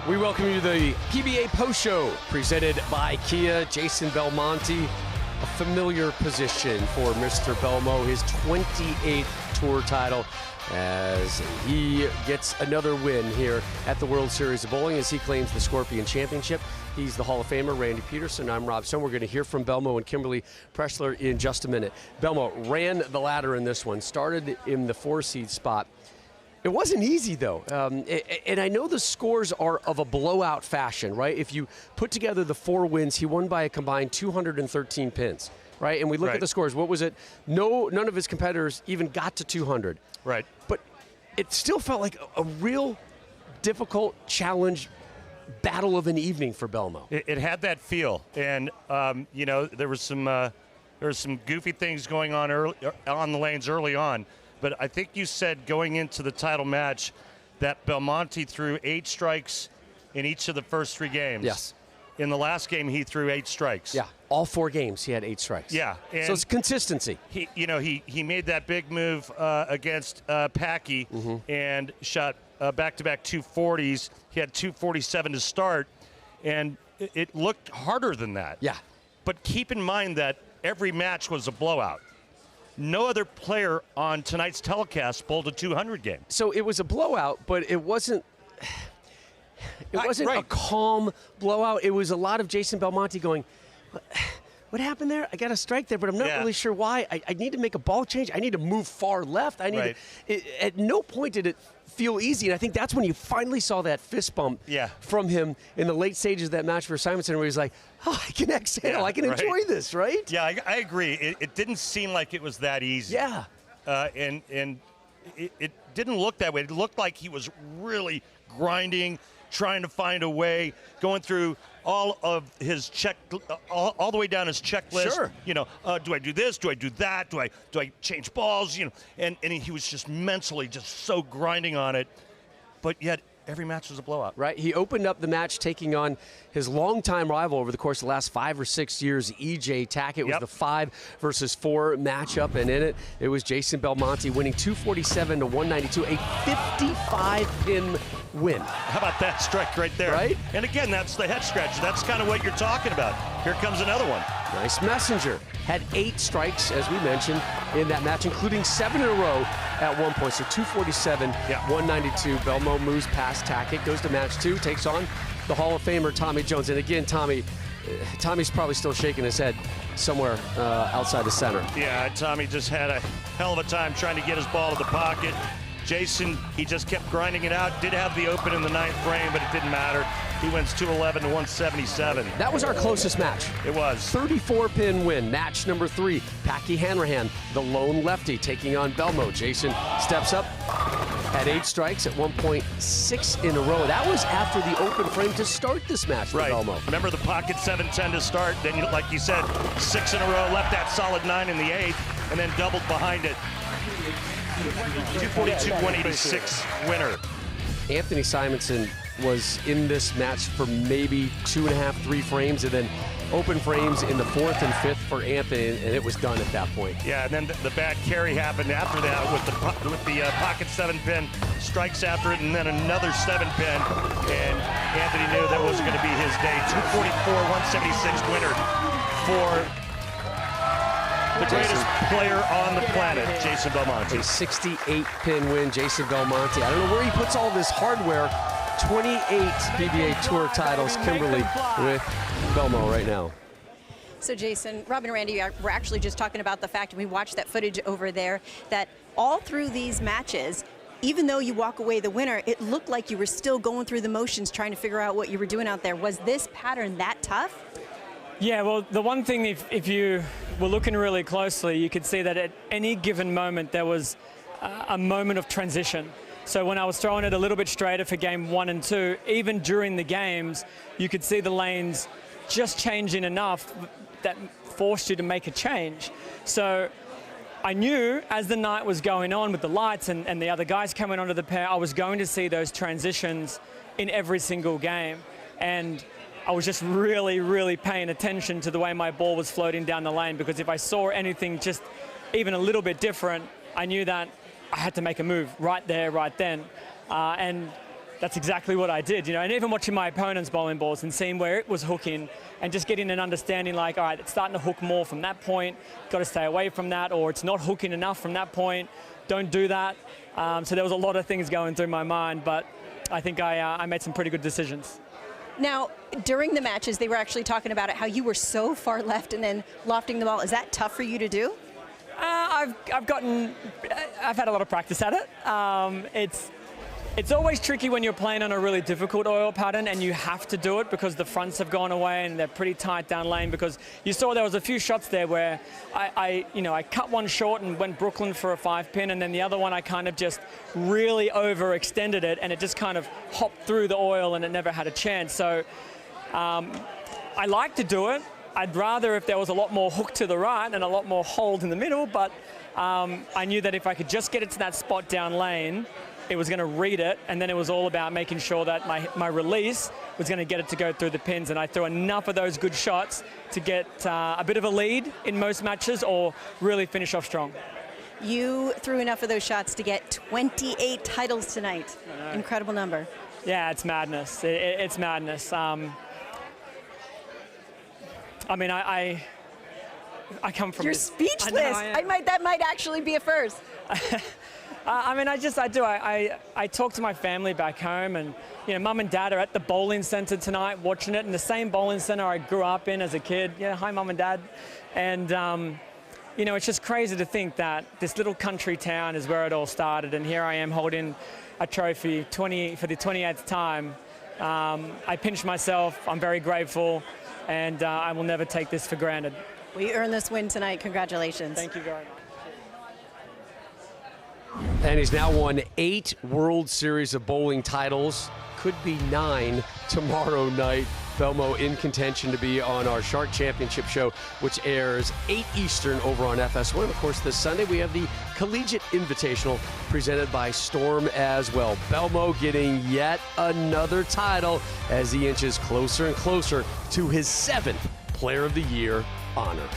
We welcome you to the PBA Post Show, presented by Kia. Jason Belmonte, a familiar position for Mr. Belmo, his 28th tour title, as he gets another win here at the World Series of Bowling as he claims the Scorpion Championship. He's the Hall of Famer, Randy Peterson. I'm Rob Stone. We're going to hear from Belmo and Kimberly Pressler in just a minute. Belmo ran the ladder in this one, started in the 4-seed spot. It wasn't easy, though, and I know the scores are of a blowout fashion, right? If you put together the 4 wins, he won by a combined 213 pins, right? And we look at the scores. What was it? None of his competitors even got to 200. Right. But it still felt like a real difficult challenge, battle of an evening for Belmo. It had that feel, and you know, there was some goofy things going on on the lanes early on. But I think you said going into the title match that Belmonte threw 8 strikes in each of the first 3 games. Yes. In the last game, he threw 8 strikes. Yeah, all 4 games he had 8 strikes. Yeah. And so it's consistency. He made that big move against Packy and shot back-to-back 240s. He had 247 to start, and it looked harder than that. Yeah. But keep in mind that every match was a blowout. No other player on tonight's telecast bowled a 200 game. So it was a blowout, but it wasn't a calm blowout. It was a lot of Jason Belmonte going, what happened there? I got a strike there, but I'm not really sure why. I need to make a ball change. I need to move far left. At no point did it feel easy, and I think that's when you finally saw that fist bump from him in the late stages of that match for Simonson, where he's like, oh, I can exhale. I can enjoy this, right? Yeah, I agree. It didn't seem like it was that easy. Yeah. And it didn't look that way. It looked like he was really grinding, trying to find a way, going through all of his all the way down his checklist. Sure. You know, do I do this? Do I do that? Do I change balls? You know, and he was just mentally just so grinding on it, but yet every match was a blowout. Right. He opened up the match taking on his longtime rival over the course of the last 5 or 6 years, E.J. Tackett. It was the 5 versus 4 matchup, and in it was Jason Belmonte winning 247 to 192, a 55-pin win. How about that strike right there? Right? And again, that's the head scratcher. That's kind of what you're talking about. Here comes another one. Nice messenger. Had 8 strikes, as we mentioned, in that match, including 7 in a row at one point. So 247, 192. Belmo moves past Tackett, goes to match 2, takes on the Hall of Famer Tommy Jones. And again, Tommy's probably still shaking his head somewhere outside the center. Yeah, Tommy just had a hell of a time trying to get his ball to the pocket. Jason, he just kept grinding it out. Did have the open in the 9th frame, but it didn't matter. He wins 211 to 177. That was our closest match. It was. 34-pin win. Match number 3. Packy Hanrahan, the lone lefty, taking on Belmo. Jason steps up, had 8 strikes at 1.6 in a row. That was after the open frame to start this match for Belmo. Remember the pocket 7-10 to start. Then, like you said, 6 in a row, left that solid 9 in the 8th, and then doubled behind it. 242-186 winner. Anthony Simonson was in this match for maybe 2.5, 3 frames, and then open frames in the 4th and 5th for Anthony, and it was done at that point. Yeah, and then the bad carry happened after that with the pocket 7-pin, strikes after it, and then another 7-pin, and Anthony knew that wasn't going to be his day. 244-176 winner for the greatest player on the planet, Jason Belmonte. A 68-pin win, Jason Belmonte. I don't know where he puts all this hardware. 28 PBA Tour titles, Kimberly, with Belmo right now. So, Jason, Rob and Randy, we're actually just talking about the fact, and we watched that footage over there, that all through these matches, even though you walk away the winner, it looked like you were still going through the motions trying to figure out what you were doing out there. Was this pattern that tough? Yeah, well, the one thing, if you were looking really closely, you could see that at any given moment there was a moment of transition. So when I was throwing it a little bit straighter for game 1 and 2, even during the games, you could see the lanes just changing enough that forced you to make a change. So I knew as the night was going on with the lights and the other guys coming onto the pair, I was going to see those transitions in every single game. And I was just really, really paying attention to the way my ball was floating down the lane, because if I saw anything just even a little bit different, I knew that I had to make a move right there, right then. And that's exactly what I did, and even watching my opponent's bowling balls and seeing where it was hooking and just getting an understanding like, all right, it's starting to hook more from that point, got to stay away from that, or it's not hooking enough from that point, don't do that. So there was a lot of things going through my mind, but I think I made some pretty good decisions. Now, during the matches, they were actually talking about it, how you were so far left and then lofting the ball. Is that tough for you to do? I've had a lot of practice at it. It's always tricky when you're playing on a really difficult oil pattern and you have to do it because the fronts have gone away and they're pretty tight down lane, because you saw there was a few shots there where I cut one short and went Brooklyn for a 5-pin, and then the other one I kind of just really overextended it and it just kind of hopped through the oil and it never had a chance. So I like to do it. I'd rather if there was a lot more hook to the right and a lot more hold in the middle, but I knew that if I could just get it to that spot down lane, it was going to read it, and then it was all about making sure that my release was going to get it to go through the pins, and I threw enough of those good shots to get a bit of a lead in most matches or really finish off strong. You threw enough of those shots to get 28 titles tonight. Incredible number. Yeah, it's madness. It's madness. I mean, I come from. You're this, speechless. That might actually be a first. I mean, I do. I talk to my family back home, and mum and dad are at the bowling center tonight watching it, in the same bowling center I grew up in as a kid. Yeah, hi, mum and dad. And it's just crazy to think that this little country town is where it all started, and here I am holding a trophy for the 28th time. I pinch myself. I'm very grateful, and I will never take this for granted. We earned this win tonight. Congratulations. Thank you very much. And he's now won 8 World Series of bowling titles. Could be 9 tomorrow night. Belmo in contention to be on our Shark Championship show, which airs 8 Eastern over on FS1. Of course, this Sunday we have the Collegiate Invitational presented by Storm as well. Belmo getting yet another title as he inches closer and closer to his 7th Player of the Year honor.